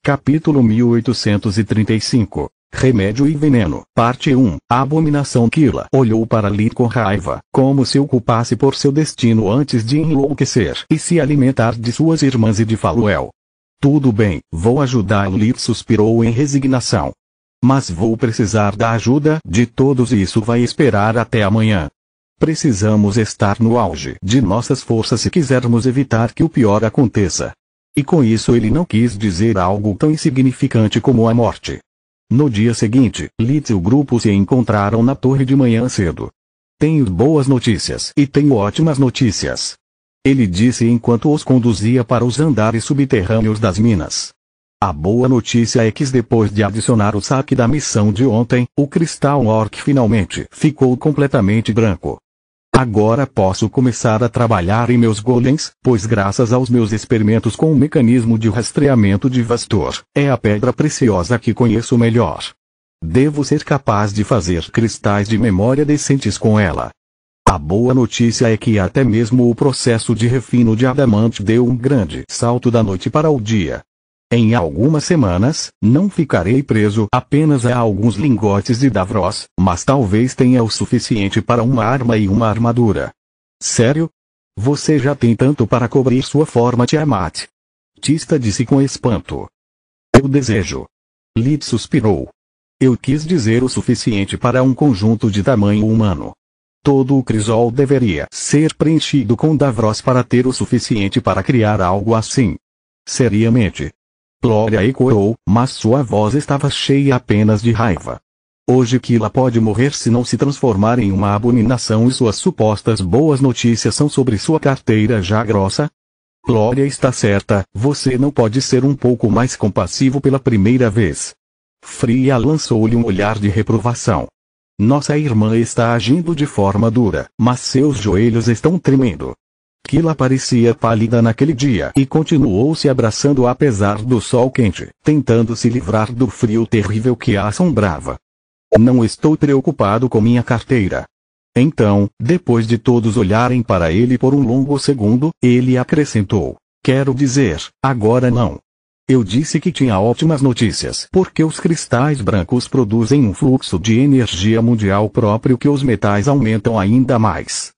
Capítulo 1835. Remédio e veneno. Parte 1. A abominação. Kila olhou para Lee com raiva, como se o culpasse por seu destino antes de enlouquecer e se alimentar de suas irmãs e de Faluel. Tudo bem, vou ajudá-lo. Lee suspirou em resignação. Mas vou precisar da ajuda de todos e isso vai esperar até amanhã. Precisamos estar no auge de nossas forças se quisermos evitar que o pior aconteça. E com isso ele não quis dizer algo tão insignificante como a morte. No dia seguinte, Lee e o grupo se encontraram na torre de manhã cedo. Tenho boas notícias e tenho ótimas notícias. Ele disse enquanto os conduzia para os andares subterrâneos das minas. A boa notícia é que depois de adicionar o saque da missão de ontem, o cristal Orc finalmente ficou completamente branco. Agora posso começar a trabalhar em meus golems, pois graças aos meus experimentos com o mecanismo de rastreamento de Vastor, é a pedra preciosa que conheço melhor. Devo ser capaz de fazer cristais de memória decentes com ela. A boa notícia é que até mesmo o processo de refino de adamante deu um grande salto da noite para o dia. Em algumas semanas, não ficarei preso apenas a alguns lingotes de Davros, mas talvez tenha o suficiente para uma arma e uma armadura. Sério? Você já tem tanto para cobrir sua forma, Tiamat? Tista disse com espanto. Eu desejo. Lee suspirou. Eu quis dizer o suficiente para um conjunto de tamanho humano. Todo o crisol deveria ser preenchido com Davros para ter o suficiente para criar algo assim. Seriamente. Glória ecoou, mas sua voz estava cheia apenas de raiva. Hoje Kila pode morrer se não se transformar em uma abominação e suas supostas boas notícias são sobre sua carteira já grossa? Glória está certa, você não pode ser um pouco mais compassivo pela primeira vez. Fria lançou-lhe um olhar de reprovação. Nossa irmã está agindo de forma dura, mas seus joelhos estão tremendo. Kila parecia pálida naquele dia e continuou se abraçando apesar do sol quente, tentando se livrar do frio terrível que a assombrava. Não estou preocupado com minha carteira. Então, depois de todos olharem para ele por um longo segundo, ele acrescentou: quero dizer, agora não. Eu disse que tinha ótimas notícias porque os cristais brancos produzem um fluxo de energia mundial próprio que os metais aumentam ainda mais.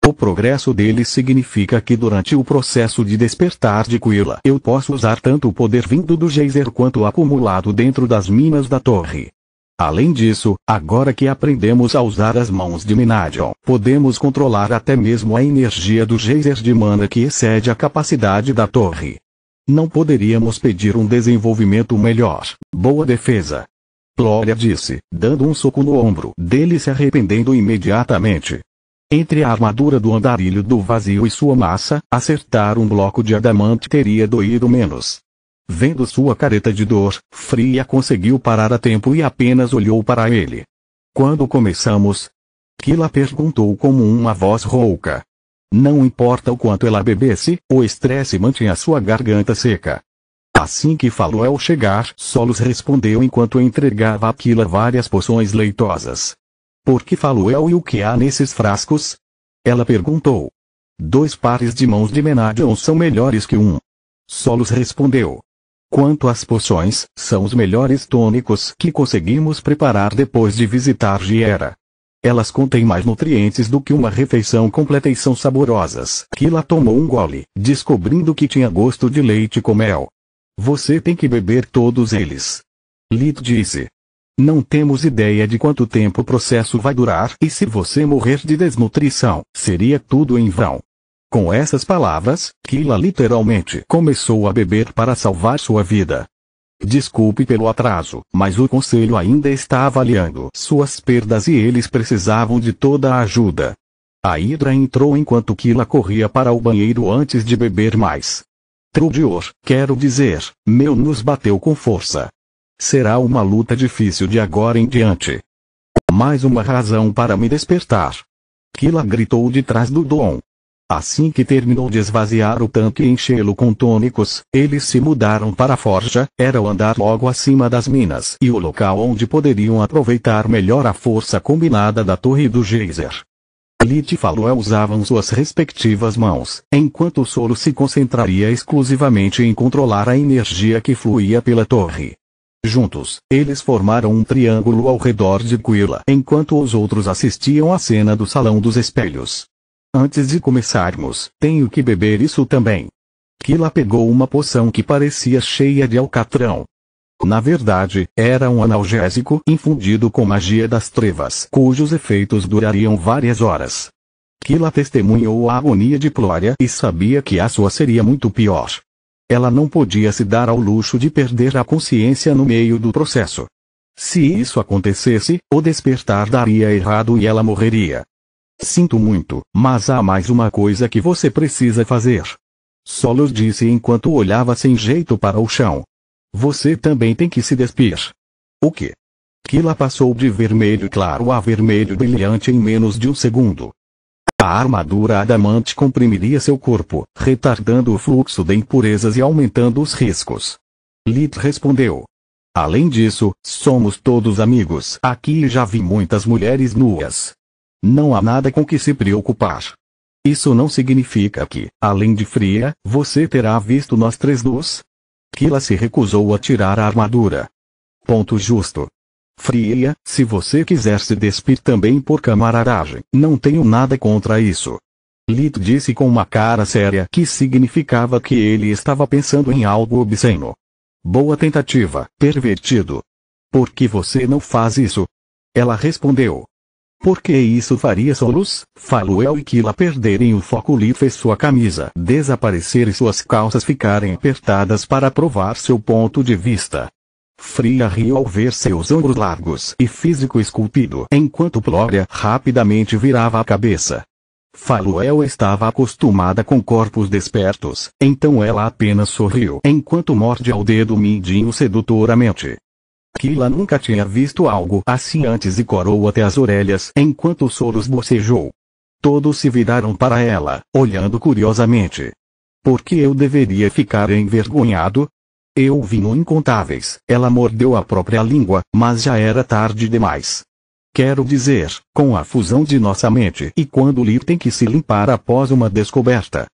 O progresso deles significa que durante o processo de despertar de Kila eu posso usar tanto o poder vindo do geyser quanto o acumulado dentro das minas da torre. Além disso, agora que aprendemos a usar as mãos de Menadion, podemos controlar até mesmo a energia do geyser de mana que excede a capacidade da torre. Não poderíamos pedir um desenvolvimento melhor. Boa defesa. Glória disse, dando um soco no ombro dele, se arrependendo imediatamente. Entre a armadura do andarilho do vazio e sua massa, acertar um bloco de adamante teria doído menos. Vendo sua careta de dor, Fria conseguiu parar a tempo e apenas olhou para ele. Quando começamos? Kila perguntou com uma voz rouca. Não importa o quanto ela bebesse, o estresse mantinha sua garganta seca. Assim que Faluel chegar, Solos respondeu enquanto entregava a Kila várias poções leitosas. Por que Faluel e o que há nesses frascos? Ela perguntou. 2 pares de mãos de Menadion são melhores que um. Solos respondeu. Quanto às poções, são os melhores tônicos que conseguimos preparar depois de visitar Giera. Elas contêm mais nutrientes do que uma refeição completa e são saborosas. Kila tomou um gole, descobrindo que tinha gosto de leite com mel. Você tem que beber todos eles. Lee disse. Não temos ideia de quanto tempo o processo vai durar e se você morrer de desnutrição, seria tudo em vão. Com essas palavras, Kila literalmente começou a beber para salvar sua vida. Desculpe pelo atraso, mas o conselho ainda está avaliando suas perdas e eles precisavam de toda a ajuda. A Hydra entrou enquanto Kila corria para o banheiro antes de beber mais. Trudior, quero dizer, meu nos bateu com força. Será uma luta difícil de agora em diante. Mais uma razão para me despertar. Kila gritou de trás do Dom. Assim que terminou de esvaziar o tanque e enchê-lo com tônicos, eles se mudaram para a forja, era o andar logo acima das minas e o local onde poderiam aproveitar melhor a força combinada da torre e do geyser. Lit e Faluel usavam suas respectivas mãos, enquanto o solo se concentraria exclusivamente em controlar a energia que fluía pela torre. Juntos, eles formaram um triângulo ao redor de Quilla, enquanto os outros assistiam à cena do Salão dos Espelhos. Antes de começarmos, tenho que beber isso também. Quilla pegou uma poção que parecia cheia de alcatrão. Na verdade, era um analgésico infundido com magia das trevas, cujos efeitos durariam várias horas. Quilla testemunhou a agonia de Plória e sabia que a sua seria muito pior. Ela não podia se dar ao luxo de perder a consciência no meio do processo. Se isso acontecesse, o despertar daria errado e ela morreria. Sinto muito, mas há mais uma coisa que você precisa fazer. Solos disse enquanto olhava sem jeito para o chão. Você também tem que se despir. O quê? Quilla passou de vermelho claro a vermelho brilhante em menos de um segundo. A armadura adamante comprimiria seu corpo, retardando o fluxo de impurezas e aumentando os riscos. Lit respondeu. Além disso, somos todos amigos aqui e já vi muitas mulheres nuas. Não há nada com que se preocupar. Isso não significa que, além de fria, você terá visto nós três nus? Quilla se recusou a tirar a armadura. Ponto justo. Fria, se você quiser se despir também por camaradagem, não tenho nada contra isso. Lit disse com uma cara séria que significava que ele estava pensando em algo obsceno. Boa tentativa, pervertido. Por que você não faz isso? Ela respondeu. Porque isso faria Solos, Faluel e Quilla perderem o foco. Lit fez sua camisa desaparecer e suas calças ficarem apertadas para provar seu ponto de vista. Fria riu ao ver seus ombros largos e físico esculpido, enquanto Plória rapidamente virava a cabeça. Faluel estava acostumada com corpos despertos, então ela apenas sorriu enquanto morde ao dedo mindinho sedutoramente. Quilla nunca tinha visto algo assim antes e corou até as orelhas enquanto Solos bocejou. Todos se viraram para ela, olhando curiosamente. Por que eu deveria ficar envergonhado? Eu vi no Incontáveis. Ela mordeu a própria língua, mas já era tarde demais. Quero dizer, com a fusão de nossa mente e quando Lit tem que se limpar após uma descoberta.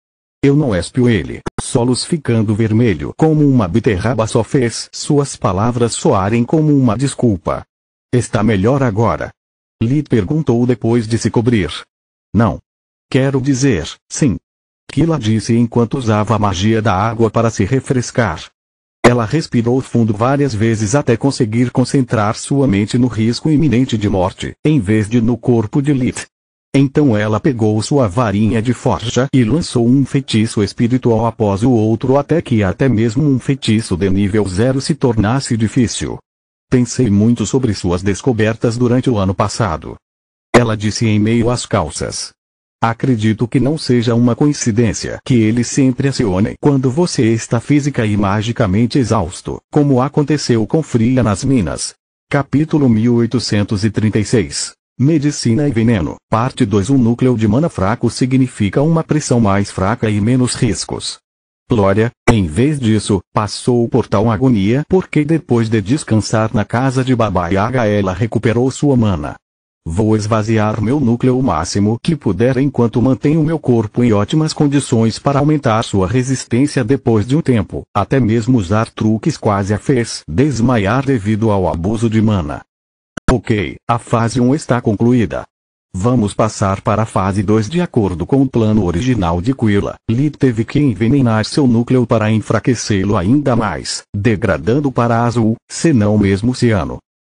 Eu não espio ele. Solos ficando vermelho como uma beterraba só fez suas palavras soarem como uma desculpa. Está melhor agora? Lit perguntou depois de se cobrir. Não. Quero dizer, sim. Quilla disse enquanto usava a magia da água para se refrescar. Ela respirou fundo várias vezes até conseguir concentrar sua mente no risco iminente de morte, em vez de no corpo de Lit. Então ela pegou sua varinha de forja e lançou um feitiço espiritual após o outro até que até mesmo um feitiço de nível 0 se tornasse difícil. Pensei muito sobre suas descobertas durante o ano passado. Ela disse em meio às calças. Acredito que não seja uma coincidência que ele sempre acione quando você está física e magicamente exausto, como aconteceu com Fria nas Minas. Capítulo 1836. Medicina e Veneno, Parte 2. Um núcleo de mana fraco significa uma pressão mais fraca e menos riscos. Plória, em vez disso, passou por tal agonia porque depois de descansar na casa de Baba Yaga ela recuperou sua mana. Vou esvaziar meu núcleo o máximo que puder enquanto mantenho meu corpo em ótimas condições para aumentar sua resistência depois de um tempo, até mesmo usar truques quase a fez desmaiar devido ao abuso de mana. Ok, a fase 1 está concluída. Vamos passar para a fase 2 de acordo com o plano original de Quilla. Lit teve que envenenar seu núcleo para enfraquecê-lo ainda mais, degradando para azul, se não mesmo ciano.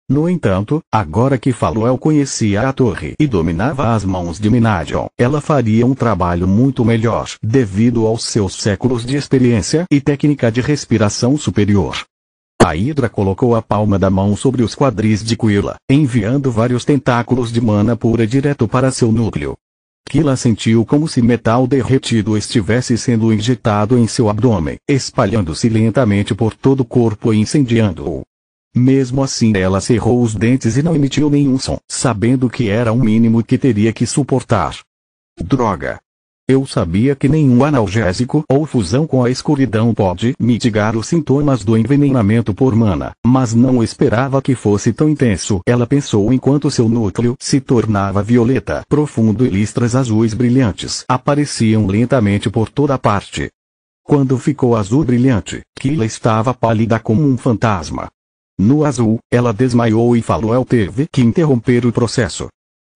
No entanto, agora que Faluel conhecia a torre e dominava as mãos de Minadion, ela faria um trabalho muito melhor, devido aos seus séculos de experiência e técnica de respiração superior. A Hidra colocou a palma da mão sobre os quadris de Quilla, enviando vários tentáculos de mana pura direto para seu núcleo. Quilla sentiu como se metal derretido estivesse sendo injetado em seu abdômen, espalhando-se lentamente por todo o corpo e incendiando-o. Mesmo assim ela cerrou os dentes e não emitiu nenhum som, sabendo que era o mínimo que teria que suportar. Droga! Eu sabia que nenhum analgésico ou fusão com a escuridão pode mitigar os sintomas do envenenamento por mana, mas não esperava que fosse tão intenso. Ela pensou enquanto seu núcleo se tornava violeta profundo e listras azuis brilhantes apareciam lentamente por toda parte. Quando ficou azul brilhante, Kila estava pálida como um fantasma. No azul, ela desmaiou e Faluel teve que interromper o processo.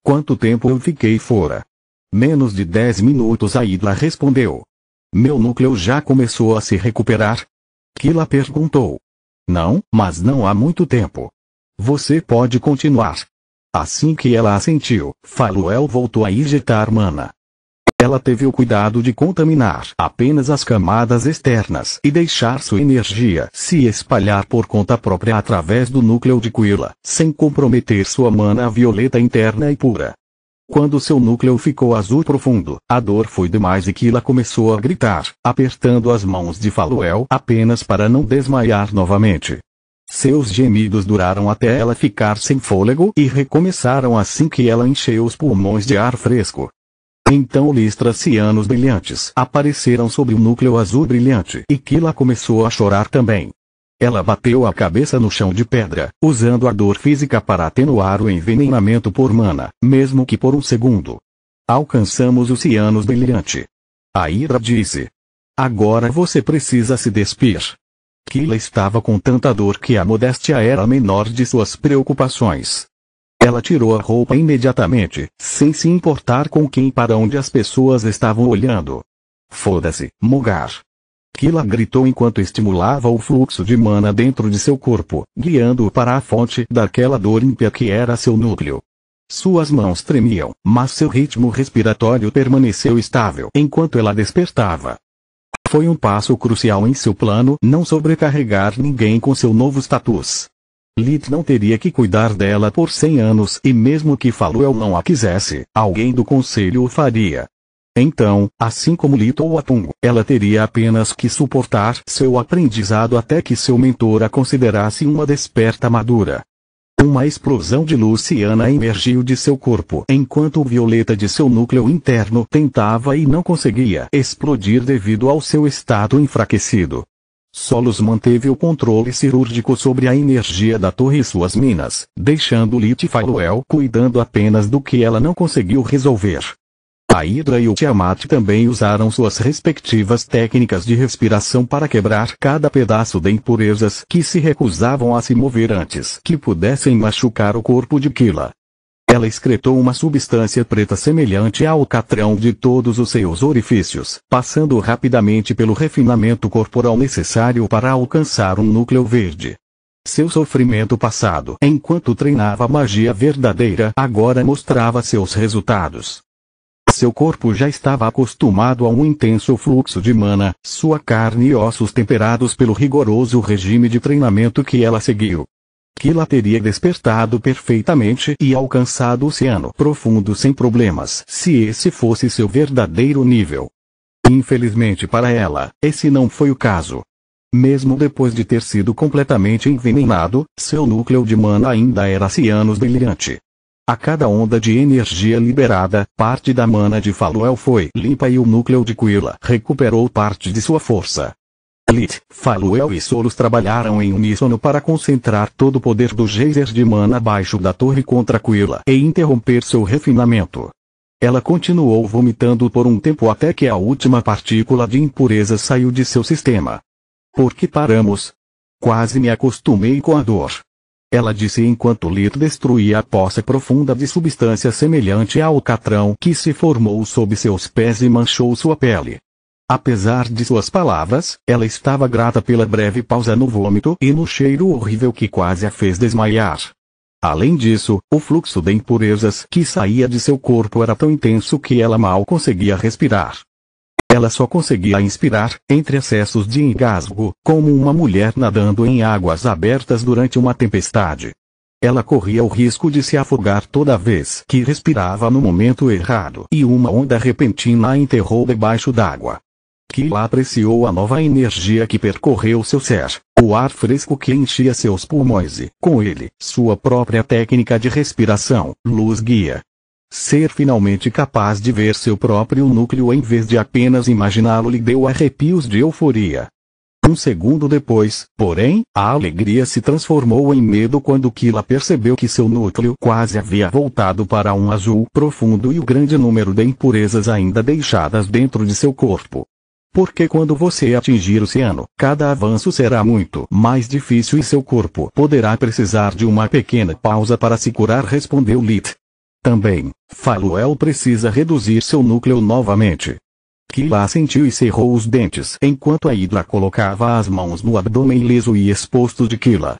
Quanto tempo eu fiquei fora? Menos de 10 minutos, a Hydra respondeu. Meu núcleo já começou a se recuperar? Kila perguntou. Não, mas não há muito tempo. Você pode continuar. Assim que ela assentiu, Faluel voltou a injetar mana. Ela teve o cuidado de contaminar apenas as camadas externas e deixar sua energia se espalhar por conta própria através do núcleo de Quilla, sem comprometer sua mana violeta interna e pura. Quando seu núcleo ficou azul profundo, a dor foi demais e Kila começou a gritar, apertando as mãos de Faluel apenas para não desmaiar novamente. Seus gemidos duraram até ela ficar sem fôlego e recomeçaram assim que ela encheu os pulmões de ar fresco. Então listras cianos brilhantes apareceram sobre o núcleo azul brilhante e Kila começou a chorar também. Ela bateu a cabeça no chão de pedra, usando a dor física para atenuar o envenenamento por mana, mesmo que por um segundo. Alcançamos o cianos brilhante. A Hydra disse. Agora você precisa se despir. Kila estava com tanta dor que a modéstia era a menor de suas preocupações. Ela tirou a roupa imediatamente, sem se importar com quem para onde as pessoas estavam olhando. Foda-se, Mogar. Kila gritou enquanto estimulava o fluxo de mana dentro de seu corpo, guiando-o para a fonte daquela dor ímpia que era seu núcleo. Suas mãos tremiam, mas seu ritmo respiratório permaneceu estável enquanto ela despertava. Foi um passo crucial em seu plano não sobrecarregar ninguém com seu novo status. Lit não teria que cuidar dela por 100 anos e mesmo que Faluel não a quisesse, alguém do conselho o faria. Então, assim como Lit ou Atung, ela teria apenas que suportar seu aprendizado até que seu mentor a considerasse uma desperta madura. Uma explosão de luz ciana emergiu de seu corpo enquanto o violeta de seu núcleo interno tentava e não conseguia explodir devido ao seu estado enfraquecido. Solos manteve o controle cirúrgico sobre a energia da torre e suas minas, deixando Lit e Faluel cuidando apenas do que ela não conseguiu resolver. A Hydra e o Tiamat também usaram suas respectivas técnicas de respiração para quebrar cada pedaço de impurezas que se recusavam a se mover antes que pudessem machucar o corpo de Kila. Ela excretou uma substância preta semelhante ao alcatrão de todos os seus orifícios, passando rapidamente pelo refinamento corporal necessário para alcançar um núcleo verde. Seu sofrimento passado enquanto treinava magia verdadeira agora mostrava seus resultados. Seu corpo já estava acostumado a um intenso fluxo de mana, sua carne e ossos temperados pelo rigoroso regime de treinamento que ela seguiu. Kila teria despertado perfeitamente e alcançado o oceano profundo sem problemas se esse fosse seu verdadeiro nível. Infelizmente para ela, esse não foi o caso. Mesmo depois de ter sido completamente envenenado, seu núcleo de mana ainda era cianos brilhante. A cada onda de energia liberada, parte da mana de Faluel foi limpa e o núcleo de Quilla recuperou parte de sua força. Lit, Faluel e Solos trabalharam em uníssono para concentrar todo o poder do geyser de mana abaixo da torre contra Quilla e interromper seu refinamento. Ela continuou vomitando por um tempo até que a última partícula de impureza saiu de seu sistema. Por que paramos? Quase me acostumei com a dor. Ela disse enquanto Lit destruía a poça profunda de substância semelhante ao alcatrão que se formou sob seus pés e manchou sua pele. Apesar de suas palavras, ela estava grata pela breve pausa no vômito e no cheiro horrível que quase a fez desmaiar. Além disso, o fluxo de impurezas que saía de seu corpo era tão intenso que ela mal conseguia respirar. Ela só conseguia inspirar, entre acessos de engasgo, como uma mulher nadando em águas abertas durante uma tempestade. Ela corria o risco de se afogar toda vez que respirava no momento errado e uma onda repentina a enterrou debaixo d'água. Kila apreciou a nova energia que percorreu seu ser, o ar fresco que enchia seus pulmões e, com ele, sua própria técnica de respiração, luz guia. Ser finalmente capaz de ver seu próprio núcleo em vez de apenas imaginá-lo lhe deu arrepios de euforia. Um segundo depois, porém, a alegria se transformou em medo quando Kila percebeu que seu núcleo quase havia voltado para um azul profundo e o grande número de impurezas ainda deixadas dentro de seu corpo. Porque quando você atingir o ciano, cada avanço será muito mais difícil e seu corpo poderá precisar de uma pequena pausa para se curar, respondeu Lit. Também, Faluel precisa reduzir seu núcleo novamente. Kila assentiu e cerrou os dentes enquanto a Hidra colocava as mãos no abdômen liso e exposto de Kila.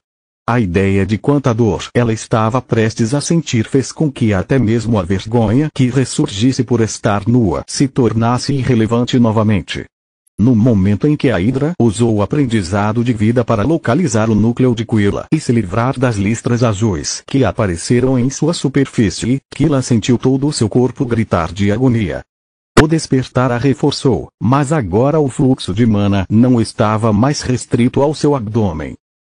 A ideia de quanta dor ela estava prestes a sentir fez com que até mesmo a vergonha que ressurgisse por estar nua se tornasse irrelevante novamente. No momento em que a Hidra usou o aprendizado de vida para localizar o núcleo de Kila e se livrar das listras azuis que apareceram em sua superfície, Kila sentiu todo o seu corpo gritar de agonia. O despertar a reforçou, mas agora o fluxo de mana não estava mais restrito ao seu abdômen.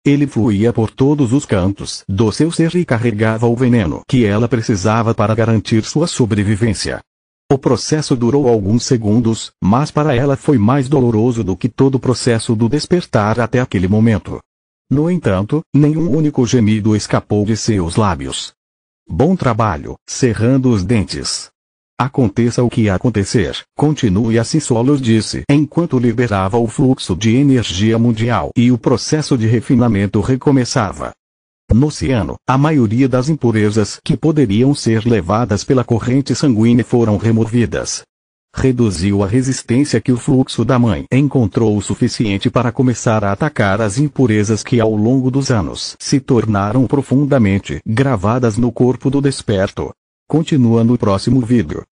Ele fluía por todos os cantos do seu ser e carregava o veneno que ela precisava para garantir sua sobrevivência. O processo durou alguns segundos, mas para ela foi mais doloroso do que todo o processo do despertar até aquele momento. No entanto, nenhum único gemido escapou de seus lábios. Bom trabalho, cerrando os dentes. Aconteça o que acontecer, continue assim, Solos disse enquanto liberava o fluxo de energia mundial e o processo de refinamento recomeçava. No oceano, a maioria das impurezas que poderiam ser levadas pela corrente sanguínea foram removidas. Reduziu a resistência que o fluxo da mãe encontrou o suficiente para começar a atacar as impurezas que ao longo dos anos se tornaram profundamente gravadas no corpo do desperto. Continua no próximo vídeo.